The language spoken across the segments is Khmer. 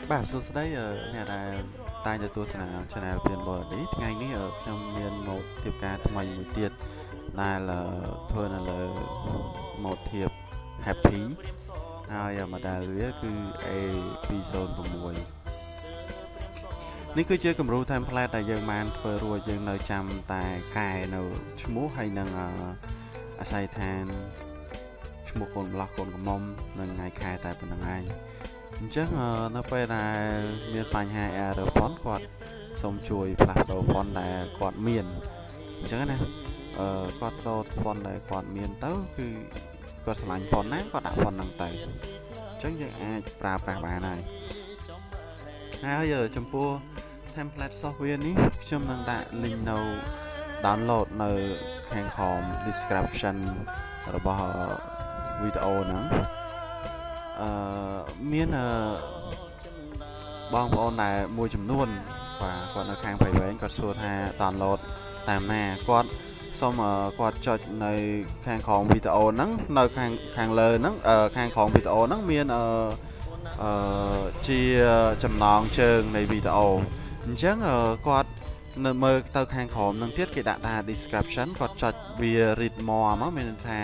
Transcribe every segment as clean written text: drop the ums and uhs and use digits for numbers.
បាទសួស្តីអ្នកដែលតែងតែទស្សនា Channel ព្រានបរឌីថ្ងៃនេះខ្ញុំមានម៉ូដធៀបការថ្មីមួយទៀតដែលធ្វើនៅលើម៉ូដធៀប Happy ហើយ model វាគឺ A206 នេះគឺជាគំរូ template ដែលយើងបានធ្វើរួចយើងនៅចាំតែកែនៅឈ្មោះហើយនឹងអាស័យដ្ឋានឈ្មោះកូនប្រុសកូនក្រមុំនិងថ្ងៃខែតែប៉ុណ្្នឹងឯងអញ្ចឹងនៅពេលដែលមានបញ្ហា error font គាត់សូមជួយផ្លាស់ប្ដូរ font ដែលគាត់មានអញ្ចឹងណាគាត់ដោត font ដែលគាត់មានទៅគឺគាត់ឆ្លាញ់ font ណាគាត់ដាក់ font ហ្នឹងទៅអញ្ចឹងយើងអាចប្រើប្រាស់បានហើយចំពោះ template software នេះខ្ញុំនឹងដាក់ link នៅ download នៅខាងក្រោម description របស់វីដេអូហ្នឹងមានបងប្អូនដែលមួយចំនួនបាទគាត់នៅខាងប្រៃវែងគាត់សួរថា download តាមណាគាត់សូមគាត់ចុចនៅខាងក្រោមវីដេអូហ្នឹងនៅខាងលើហ្នឹងខាងក្រោមវីដេអូហ្នឹងមានជាចំណងជើងនៃវីដេអូអញ្ចឹងគាត់នៅមើលទៅខាងក្រោមហ្នឹងទៀតគេដាក់ថា description គាត់ចុចវា read more មកមានថា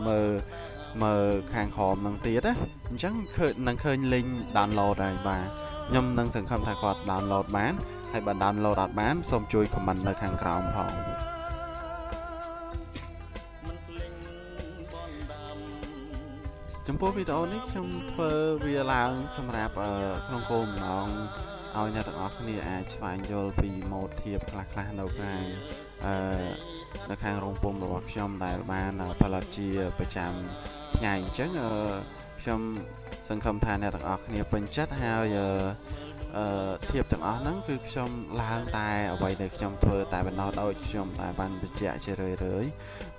មើលខាងក្រោមហ្នឹងទៀតណាអញ្ចឹងនឹងឃើញ link download ហើយបាទខ្ញុំនឹងសង្ឃឹមថាគាត់ download បានហើយបើ download អត់បានសូមជួយ comment នៅខាងក្រោមផងចំពោះវីដេអូនេះខ្ញុំធ្វើវាឡើងសម្រាប់ក្នុងគោលបំណងឲ្យអ្នកទាំងអស់គ្នាអាចស្វែងយល់ពីម៉ូដធៀបខ្លះៗនៅខាងរោងពុម្ពរបស់ខ្ញុំដែលបានផលិតជាប្រចាំថ្ងៃអញ្ចឹងខ្ញុំសង្ឃឹមថាអ្នកទាំងអស់គ្នាពេញចិត្តហើយធៀបទាំងអស់ហ្នឹងគឺខ្ញុំឡើងតែអ្វីដែលខ្ញុំធ្វើតែបណ្ដោះដោយខ្ញុំតែបានបញ្ជាក់ជារឿយៗ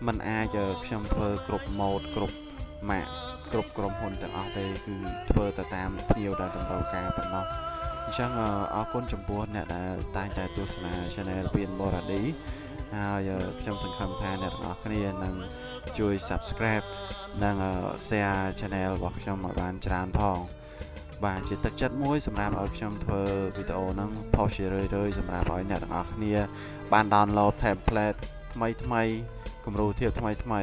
มันអាចខ្ញុំធ្វើគ្រប់ម៉ូដគ្រប់ម៉ាកគ្រប់ក្រុមហ៊ុនទាំងអស់ទេគឺធ្វើទៅតាមភ្ញៀវដែលតម្រូវការប៉ុណ្ណោះអញ្ចឹងអរគុណចំពោះអ្នកដែលតែងតែទស្សនា Channel ព្រានបរឌីហើយខ្ញុំសង្ឃឹមថាអ្នកទាំងអស់គ្នានឹងជួយ Subscribe និង Share Channel របស់ខ្ញុំឲ្យបានច្រើនផងបាទជាទឹកចិត្តមួយសម្រាប់ឲ្យខ្ញុំធ្វើវីដេអូហ្នឹងផុសជារឿយៗសម្រាប់ឲ្យអ្នកទាំងអស់គ្នាបាន download template ថ្មីគំរូធៀបថ្មី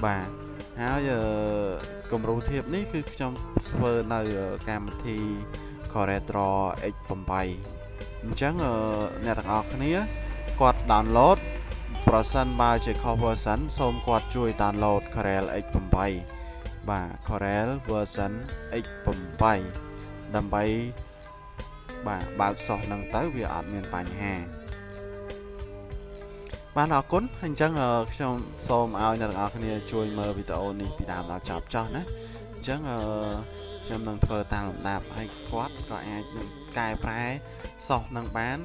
បាទហើយគំរូធៀបនេះគឺខ្ញុំធ្វើនៅកម្មវិធី Corel X8 អញ្ចឹងអ្នកទាំងអស់គ្នាគាត់ download ប្រសិនបើជា cover version សូមគាត់ជួយ download Corel X8 បាទ Corel version X8 ដើម្បីបាទបើកសោះនឹងទៅវាអត់មានបញ្ហាបាទអរគុណអញ្ចឹងខ្ញុំសូមឲ្យអ្នកទាំងអស់គ្នាជួយមើលវីដេអូនេះពីដើមដល់ចប់ចុះណាអញ្ចឹងខ្ញុំនឹងធ្វើតាមលំដាប់ហើយគាត់ក៏អាចនឹងកែប្រែសោះនឹងបាន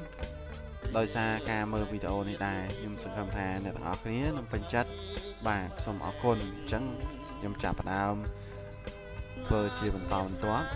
ដោយសារការមើលវីដេអូនេះដែរខ្ញុំសង្ឃឹមថាអ្នកទាំងអស់គ្នានឹងពេញចិត្តបាទសូមអរគុណអញ្ចឹងខ្ញុំចាប់ផ្ដើមធ្វើជាបន្តបន្ទាប់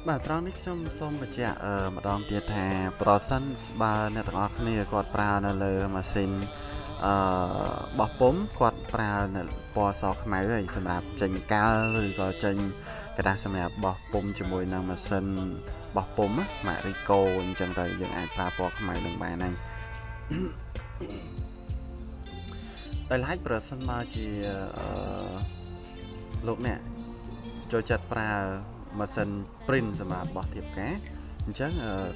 បាទត្រង់នេះខ្ញុំសូមបញ្ជាក់ម្ដងទៀតថាប្រសិនបើអ្នកទាំងអស់គ្នាគាត់ប្រើនៅលើម៉ាស៊ីនអឺបោះពុម្ពគាត់ប្រើនៅពណ៌សខ្មៅហើយសម្រាប់ចេញកាល់ឬក៏ចេញกระดาษសម្រាប់បោះពុម្ពជាមួយនឹងម៉ាស៊ីនបោះពុម្ពម៉ាក Ricoh អញ្ចឹងទៅយើងអាចប្រើពណ៌ខ្មៅនឹងបានហើយដោយឡែកប្រសិនមកជាលោកអ្នកចូលចិត្តប្រើម៉ាស៊ីន print សម្រាប់បោះធៀបការអញ្ចឹង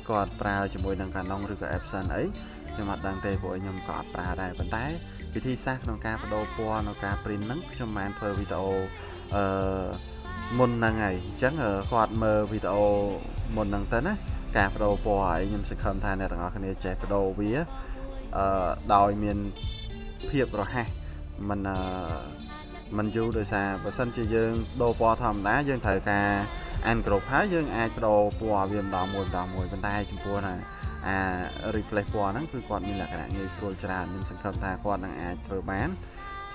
គាត់ប្រើជាមួយនឹង Canon ឬក៏ Epson អីខ្ញុំអត់ដឹងទេព្រោះខ្ញុំក៏អត់ប្រើដែរប៉ុន្តែវិធីសាស្ត្រក្នុងការបដូរពណ៌នៅការ print ហ្នឹងខ្ញុំបានធ្វើវីដេអូអឺមុនហ្នឹងហើយអញ្ចឹងគាត់មើលវីដេអូមុនហ្នឹងទៅណាការបដូរពណ៌ហើយខ្ញុំសង្ឃឹមថាអ្នកទាំងអស់គ្នាចេះបដូរវាដោយមានភាពរហ័សមិនយូរដោយសារបើសិនជាយើងដូរពណ៌ធម្មតាយើងត្រូវការអានគ្រប់ហើយយើងអាចបដូរពណ៌វាម្ដងមួយប៉ុន្តែចំពោះណាreplace ពណ៌ហ្នឹងគឺគាត់មានលក្ខណៈងាយស្រួលច្រើនខ្ញុំសង្ឃឹមថាគាត់នឹងអាចធ្វើបាន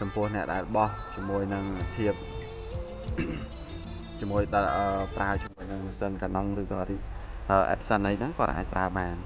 ចំពោះអ្នកដែលបោះជាមួយនឹងធៀបជាមួយប្រើជាមួយនឹងម៉ាស៊ីន Canon ឬក៏ Epson អីហ្នឹងគាត់អាចប្រើបាន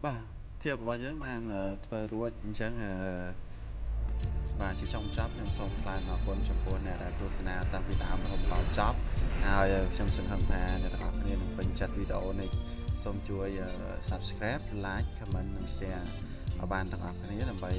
បាទធៀបរបស់យើងបានធ្វើរួចអញ្ចឹងបាទជាចុងចប់ខ្ញុំសូមថ្លែងអរគុណចំពោះអ្នកដែលទស្សនាតាំងពីដើមរហូតដល់ចប់ហើយខ្ញុំសង្ឃឹមថាអ្នកទាំងអស់គ្នានឹងពេញចិត្តវីដេអូនេះសូមជួយ Subscribe Like Comment និង Share ឲ្យបានទាំងអស់គ្នាដើម្បី